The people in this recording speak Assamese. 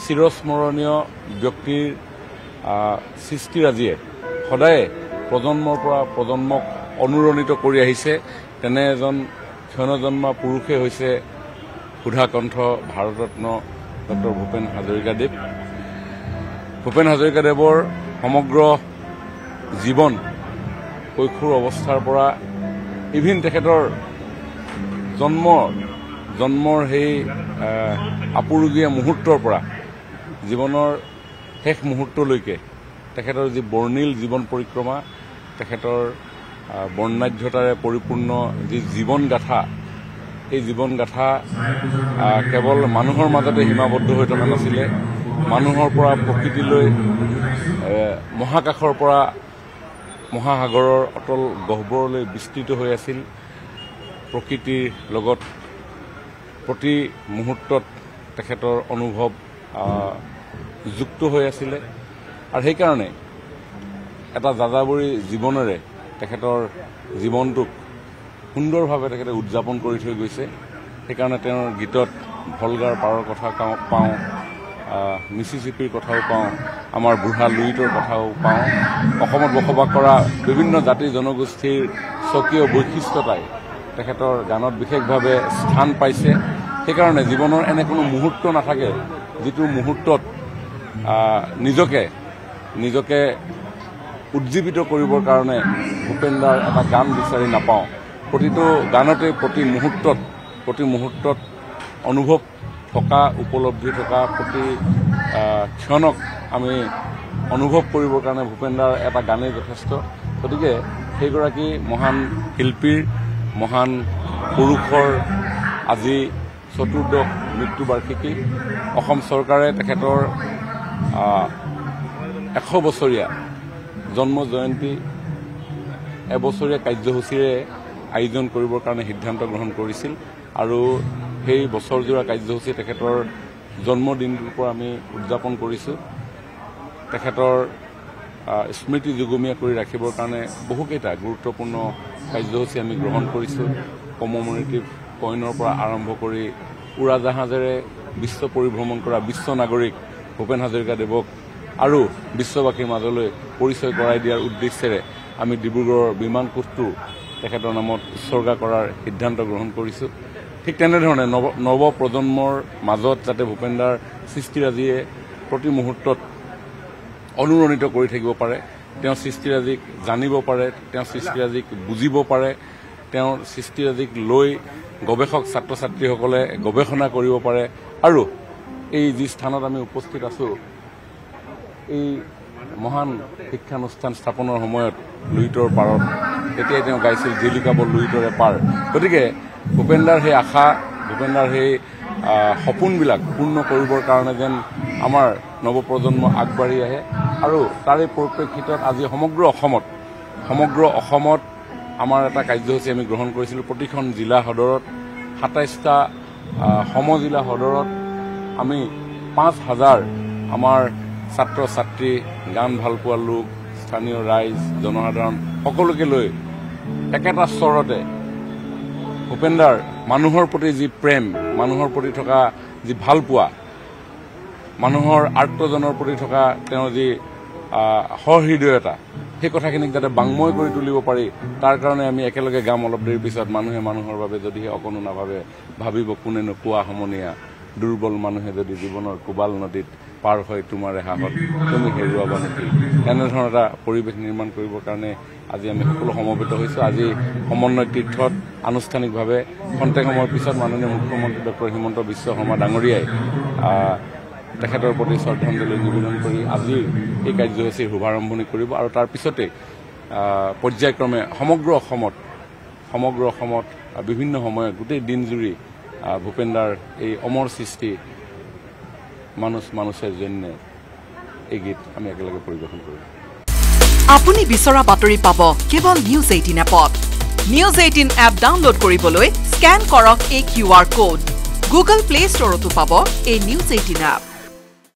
চিৰস্মৰণীয় ব্যক্তিৰ সৃষ্টিৰাজিয়ে সদায় প্ৰজন্মৰ পৰা প্ৰজন্মক অনুৰণিত কৰি আহিছে। তেনে এজন ক্ষণজন্মা পুৰুষে হৈছে সুধাকণ্ঠ ভাৰতৰত্ন ডক্টৰ ভূপেন হাজৰিকাদেৱ। ভূপেন হাজৰিকাদেৱৰ সমগ্ৰ জীৱন কৈশোৰ অৱস্থাৰ পৰা ইভিন তেখেতৰ জন্মৰ সেই আপুৰুগীয়া মুহূৰ্তৰ পৰা জীৱনৰ শেষ মুহূৰ্তলৈকে তেখেতৰ যি বৰ্ণিল জীৱন পৰিক্ৰমা, তেখেতৰ বৰ্ণাঢ্যতাৰে পৰিপূৰ্ণ যি জীৱন গাথা, এই জীৱন গাথা কেৱল মানুহৰ মাজতে সীমাবদ্ধ হৈ থকা নাছিলে, মানুহৰ পৰা প্ৰকৃতিলৈ, মহাকাশৰ পৰা মহাসাগৰৰ অতল গহ্বৰলৈ বিস্তৃত হৈ আছিল। প্ৰকৃতিৰ লগত প্ৰতি মুহূৰ্তত তেখেতৰ অনুভৱ যুক্ত হৈ আছিলে। আৰু সেইকাৰণে এটা যাযাবৰী জীৱনেৰে তেখেতৰ জীৱনটোক সুন্দৰভাৱে তেখেতে উদযাপন কৰি থৈ গৈছে। সেইকাৰণে তেওঁৰ গীতত ভলগাৰ পাৰৰ কথা পাওঁ, মিছিছিপিৰ কথাও পাওঁ, আমাৰ বুঢ়া লুইতৰ কথাও পাওঁ। অসমত বসবাস কৰা বিভিন্ন জাতি জনগোষ্ঠীৰ স্বকীয় বৈশিষ্ট্যতাই তেখেতৰ গানত বিশেষভাৱে স্থান পাইছে। সেইকাৰণে জীৱনৰ এনে কোনো মুহূৰ্ত নাথাকে যিটো মুহূৰ্তত নিজকে উজ্জীৱিত কৰিবৰ কাৰণে ভূপেনদাৰ এটা গান বিচাৰি নাপাওঁ। প্ৰতিটো গানতে প্ৰতি মুহূৰ্তত অনুভৱ থকা, উপলব্ধি থকা, প্ৰতি ক্ষণক আমি অনুভৱ কৰিবৰ কাৰণে ভূপেনদাৰ এটা গানেই যথেষ্ট। গতিকে সেইগৰাকী মহান শিল্পীৰ, মহান পুৰুষৰ আজি ৪ৰ্থ মৃত্যুবাৰ্ষিকী। অসম চৰকাৰে তেখেতৰ ১০০ বছৰীয়া জন্ম জয়ন্তী এবছৰীয়া কাৰ্যসূচীৰে আয়োজন কৰিবৰ কাৰণে সিদ্ধান্ত গ্ৰহণ কৰিছিল। আৰু সেই বছৰজোৰা কাৰ্যসূচী তেখেতৰ জন্মদিনটোৰ পৰা আমি উদযাপন কৰিছোঁ। তেখেতৰ স্মৃতি যুগমীয়া কৰি ৰাখিবৰ কাৰণে বহুকেইটা গুৰুত্বপূৰ্ণ কাৰ্যসূচী আমি গ্ৰহণ কৰিছোঁ। কমমেমৰেটিভ কইনৰ পৰা আৰম্ভ কৰি উৰাজাহাজেৰে বিশ্ব পৰিভ্ৰমণ কৰা বিশ্ব নাগৰিক ভূপেন হাজৰিকাদেৱক আৰু বিশ্ববাসীৰ মাজলৈ পৰিচয় কৰাই দিয়াৰ উদ্দেশ্যেৰে আমি ডিব্ৰুগড়ৰ বিমানকোষটো তেখেতৰ নামত উৎসৰ্গা কৰাৰ সিদ্ধান্ত গ্ৰহণ কৰিছোঁ। ঠিক তেনেধৰণে নৱ প্ৰজন্মৰ মাজত যাতে ভূপেনদাৰ সৃষ্টিৰাজিয়ে প্ৰতি মুহূৰ্তত অনুৰণিত কৰি থাকিব পাৰে, তেওঁৰ সৃষ্টিৰাজিক জানিব পাৰে, তেওঁৰ সৃষ্টিৰাজিক বুজিব পাৰে, তেওঁৰ সৃষ্টিৰাজিক লৈ গৱেষক ছাত্ৰ ছাত্ৰীসকলে গৱেষণা কৰিব পাৰে। আৰু এই যি স্থানত আমি উপস্থিত আছোঁ, এই মহান শিক্ষানুষ্ঠান স্থাপনৰ সময়ত লুইতৰ পাৰত তেতিয়াই তেওঁ গাইছিল জিলিকাব লুইতৰে পাৰ। গতিকে ভূপেনদাৰ সেই আশা, ভূপেনদাৰ সেই সপোনবিলাক পূৰ্ণ কৰিবৰ কাৰণে যেন আমাৰ নৱপ্ৰজন্ম আগবাঢ়ি আহে। আৰু তাৰে পৰিপ্ৰেক্ষিতত আজি সমগ্ৰ অসমত আমাৰ এটা কাৰ্যসূচী আমি গ্ৰহণ কৰিছিলোঁ। প্ৰতিখন জিলা সদৰত ২৭টা সমজিলা সদৰত আমি ৫,০০০ আমাৰ ছাত্ৰ ছাত্ৰী, গান ভালপোৱা লোক, স্থানীয় ৰাইজ, জনসাধাৰণ সকলোকে লৈ একেটা স্তৰতে ভূপেনদাৰ মানুহৰ প্ৰতি যি প্ৰেম, মানুহৰ প্ৰতি থকা যি ভালপোৱা, মানুহৰ আৰ্তজনৰ প্ৰতি থকা তেওঁৰ যি সহৃদয়তা, সেই কথাখিনিক যাতে বাংময় কৰি তুলিব পাৰি, তাৰ কাৰণে আমি একেলগে গাম অলপ দেৰি পিছত। মানুহে মানুহৰ বাবে যদিহে অকণো নাভাবে, ভাবিব কোনে নোপোৱা সমনীয়া, দুৰ্বল মানুহে যদি জীৱনৰ কোবাল নদীত পাৰ হয় তোমাৰে সাহত, তুমি হেৰুৱাবা নেকি। এনেধৰণৰ এটা পৰিৱেশ নিৰ্মাণ কৰিবৰ কাৰণে আজি আমি সকলো সমবেত হৈছোঁ। আজি সমন্বয় তীৰ্থত আনুষ্ঠানিকভাৱে খন্তেক সময়ৰ পিছত মাননীয় মুখ্যমন্ত্ৰী ডক্টৰ হিমন্ত বিশ্ব শৰ্মা ডাঙৰীয়াই তেখেতৰ প্ৰতি শ্ৰদ্ধাঞ্জলি নিবেদন কৰি আজিৰ এই কাৰ্যসূচীৰ শুভাৰম্ভণি কৰিব। আৰু তাৰ পিছতে পৰ্যায়ক্ৰমে সমগ্ৰ অসমত বিভিন্ন সময়ত গোটেই দিনজুৰি ভূপেনদাৰ এই অমৰ সৃষ্টি মানুষেৰ জন্য এই গীত আমি একেলগে পৰিৱেশন কৰিম। আপুনি বিচৰা বাতৰি পাব কেৱল নিউজ 18 এপত। নিউজ 18 এপ ডাউনলোড কৰিবলৈ স্ক্যান কৰক এই QR কোড। গুগল প্লে ষ্টৰতো পাব এই নিউজ 18 এপ।